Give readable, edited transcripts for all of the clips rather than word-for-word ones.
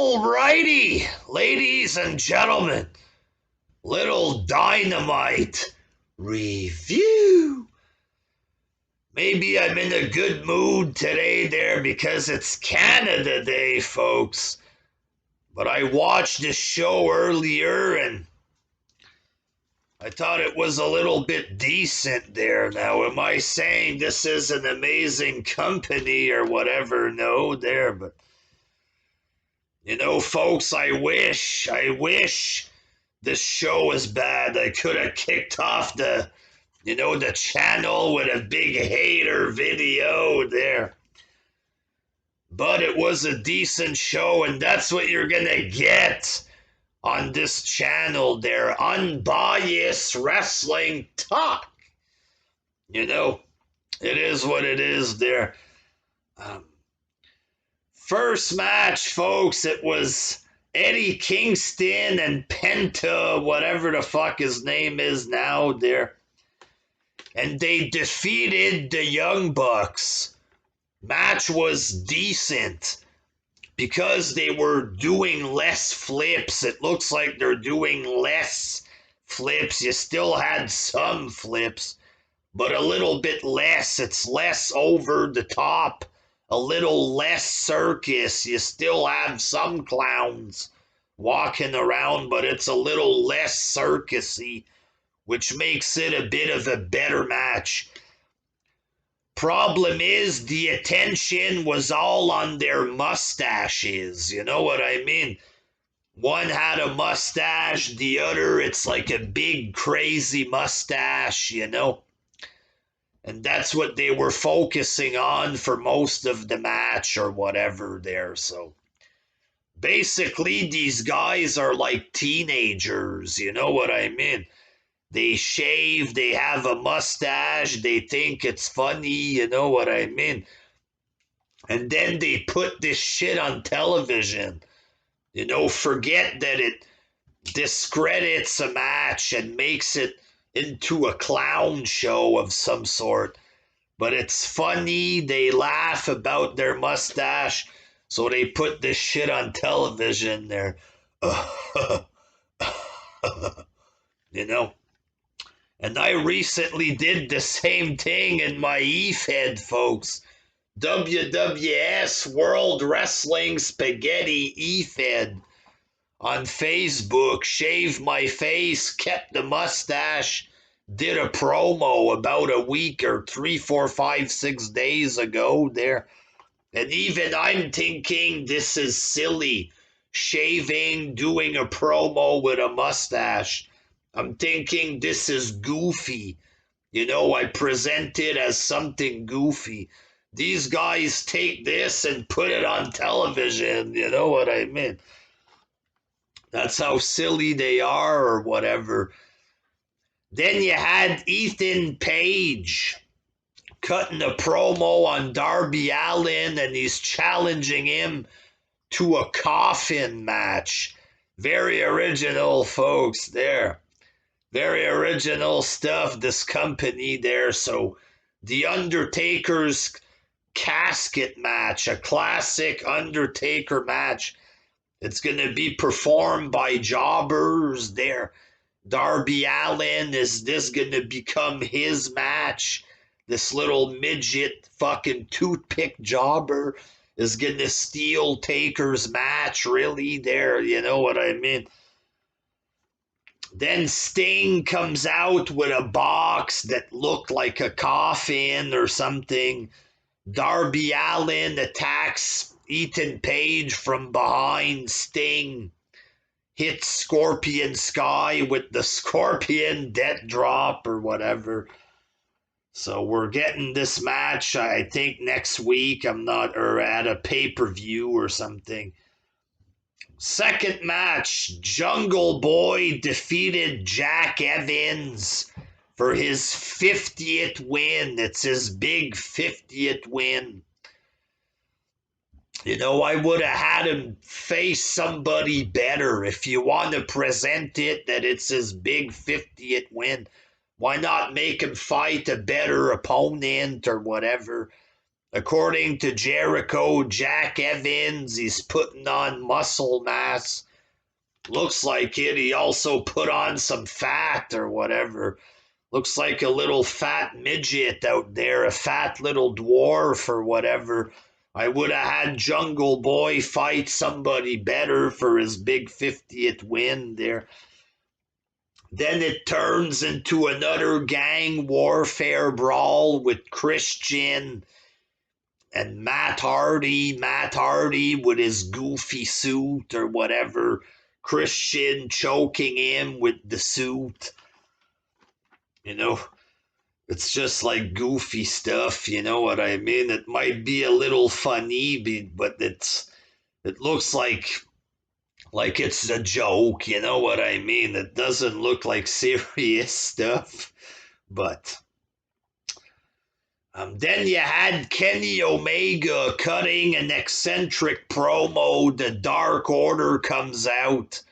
Alrighty, ladies and gentlemen, little Dynamite review. Maybe I'm in a good mood today there because it's Canada Day, folks. But I watched this show earlier and I thought it was a little bit decent there. Now, am I saying this is an amazing company or whatever? No, there, but you know, folks, I wish this show was bad. I could have kicked off the channel with a big hater video there. But it was a decent show, and that's what you're gonna get on this channel there. Unbiased wrestling talk. You know, it is what it is there. First match, folks, it was Eddie Kingston and Penta, whatever the fuck his name is now there. And they defeated the Young Bucks. Match was decent because they were doing less flips. It looks like they're doing less flips. You still had some flips, but a little bit less. It's less over the top. A little less circus. You still have some clowns walking around, but it's a little less circusy, which makes it a bit of a better match. Problem is, the attention was all on their mustaches. You know what I mean? One had a mustache, the other, it's like a big, crazy mustache, you know? And that's what they were focusing on for most of the match or whatever there. So basically, these guys are like teenagers. You know what I mean? They shave, they have a mustache, they think it's funny. You know what I mean? And then they put this shit on television. You know, forget that it discredits a match and makes it into a clown show of some sort, but it's funny. They laugh about their mustache, so they put this shit on television there. You know, and I recently did the same thing in my e-fed, folks. WWS World Wrestling Spaghetti e-fed on Facebook, shaved my face, kept the mustache, did a promo about a week or 3, 4, 5, 6 days ago there. And even I'm thinking this is silly, shaving, doing a promo with a mustache. I'm thinking this is goofy. You know, I present it as something goofy. These guys take this and put it on television, you know what I mean? That's how silly they are or whatever. Then you had Ethan Page cutting a promo on Darby Allin, and he's challenging him to a coffin match. Very original, folks, there. Very original stuff, this company there. So The Undertaker's casket match, a classic Undertaker match. It's going to be performed by jobbers there. Darby Allin, is this going to become his match? This little midget fucking toothpick jobber is going to steal Taker's match, really, there, you know what I mean? Then Sting comes out with a box that looked like a coffin or something. Darby Allin attacks Ethan Page from behind. Sting hits Scorpion Sky with the Scorpion Death Drop or whatever. So we're getting this match, I think, next week. Or at a pay-per-view or something. Second match, Jungle Boy defeated Jack Evans for his 50th win. It's his big 50th win. You know, I would have had him face somebody better. If you want to present it that it's his big 50th win, why not make him fight a better opponent or whatever? According to Jericho, Jack Evans, he's putting on muscle mass. Looks like it. He also put on some fat or whatever. Looks like a little fat midget out there, a fat little dwarf or whatever. I would have had Jungle Boy fight somebody better for his big 50th win there. Then it turns into another gang warfare brawl with Christian and Matt Hardy. Matt Hardy with his goofy suit or whatever. Christian choking him with the suit. You know, it's just like goofy stuff, you know what I mean? It might be a little funny, but it looks like it's a joke, you know what I mean? It doesn't look like serious stuff, but then you had Kenny Omega cutting an eccentric promo. The Dark Order comes out.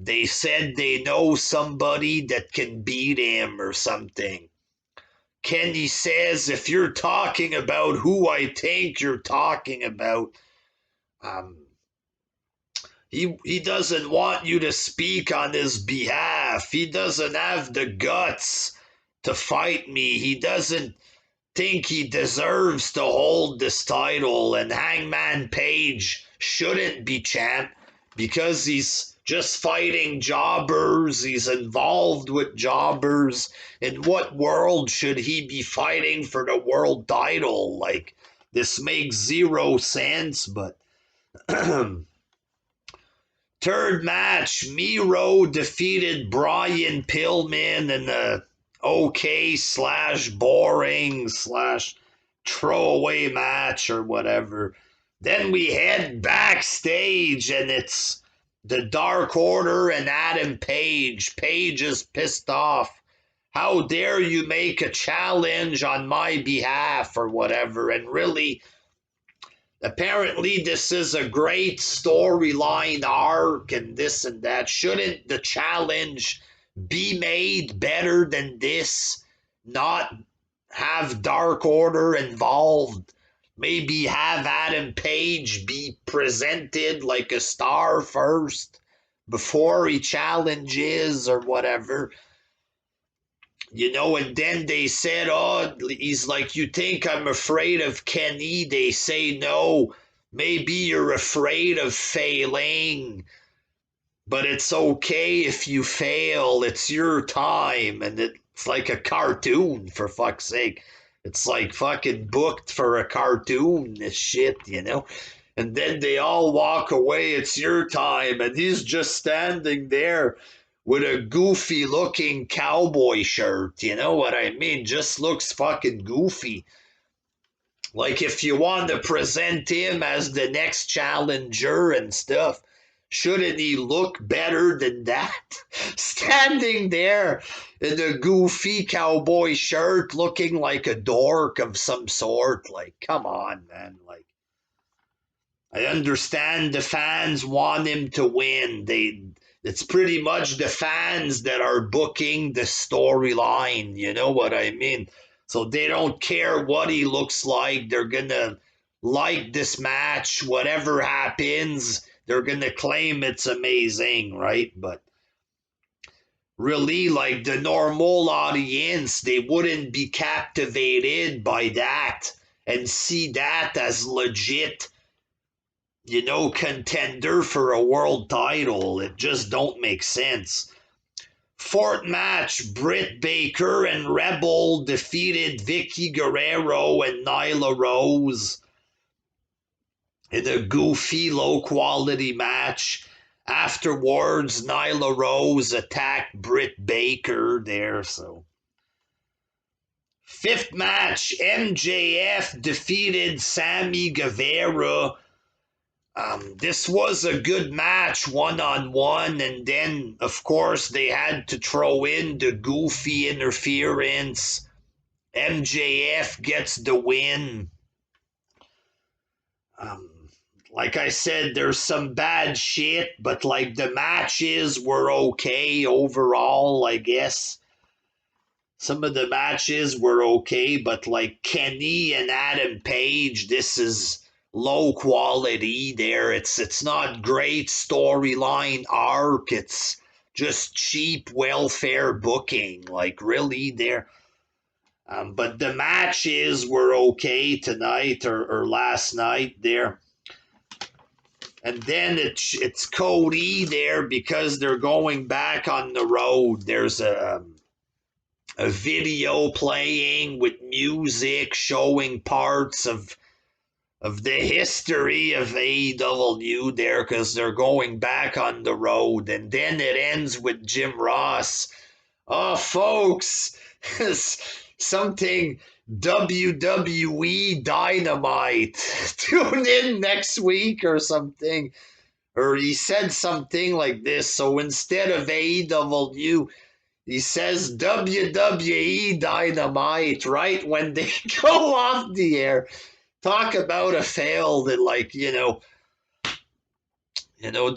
They said they know somebody that can beat him or something. Kenny says, if you're talking about who I think you're talking about, he doesn't want you to speak on his behalf. He doesn't have the guts to fight me. He doesn't think he deserves to hold this title, and Hangman Page shouldn't be champ because he's just fighting jobbers. He's involved with jobbers. In what world should he be fighting for the world title? Like, this makes zero sense, but third match, Miro defeated Brian Pillman in the okay slash boring slash throwaway match or whatever. Then we head backstage and it's the Dark Order and Adam Page. Page is pissed off. How dare you make a challenge on my behalf or whatever? And really, apparently this is a great storyline arc and this and that. Shouldn't the challenge be made better than this? Not have Dark Order involved. Maybe have Adam Page be presented like a star first before he challenges or whatever. You know, and then they said, oh, he's like, you think I'm afraid of Kenny? They say, no, maybe you're afraid of failing, but it's okay if you fail. It's your time. And it's like a cartoon, for fuck's sake. It's like fucking booked for a cartoon, this shit, you know? And then they all walk away. It's your time. And he's just standing there with a goofy looking cowboy shirt. You know what I mean? Just looks fucking goofy. Like, if you want to present him as the next challenger and stuff, shouldn't he look better than that? Standing there in a goofy cowboy shirt looking like a dork of some sort. Like, come on, man. Like, I understand the fans want him to win. It's pretty much the fans that are booking the storyline, you know what I mean? So they don't care what he looks like. They're gonna like this match. Whatever happens, they're gonna claim it's amazing, right? But really, like, the normal audience, they wouldn't be captivated by that and see that as legit, you know, contender for a world title. It just don't make sense. Fourth match, Britt Baker and Rebel defeated Vicky Guerrero and Nyla Rose in a goofy, low-quality match. Afterwards, Nyla Rose attacked Britt Baker there, so. Fifth match, MJF defeated Sammy Guevara. This was a good match, one-on-one, and then, of course, they had to throw in the goofy interference. MJF gets the win. Like I said, there's some bad shit, but, like, the matches were okay overall, I guess. some of the matches were okay, but like Kenny and Adam Page, this is low quality there. It's not great storyline arc. It's just cheap welfare booking. Like really there. But the matches were okay tonight or last night there. And then it's Cody there because they're going back on the road. There's a video playing with music showing parts of the history of AEW there because they're going back on the road. And then it ends with Jim Ross. Oh, folks, something WWE Dynamite. Tune in next week or something. Or he said something like this. So instead of AEW, he says WWE Dynamite right when they go off the air. Talk about a fail that, like, the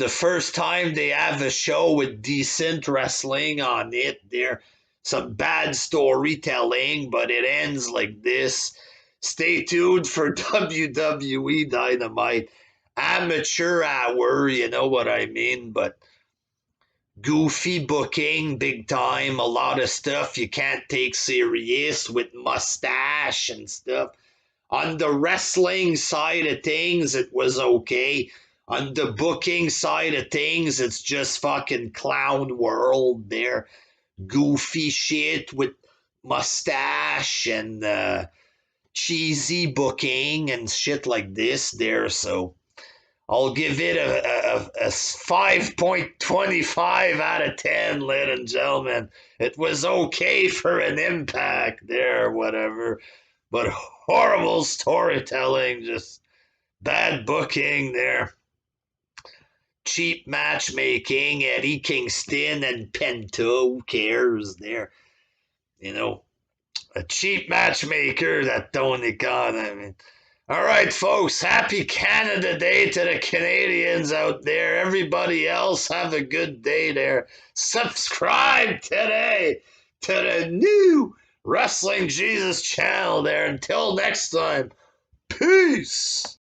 first time they have a show with decent wrestling on it, there some bad storytelling, but it ends like this. Stay tuned for WWE Dynamite. Amateur hour, you know what I mean, but goofy booking, big time, a lot of stuff you can't take serious with mustache and stuff. On the wrestling side of things, it was okay. On the booking side of things, it's just fucking clown world there. Goofy shit with mustache and cheesy booking and shit like this there. So I'll give it a 5.25 out of 10, ladies and gentlemen. It was okay for an Impact there, whatever. But horrible storytelling, just bad booking there. Cheap matchmaking, Eddie Kingston and Penta, who cares there? A cheap matchmaker that Tony Khan, I mean. All right, folks, happy Canada Day to the Canadians out there. Everybody else, have a good day there. Subscribe today to the new Wrestling Jesus channel there. Until next time, peace.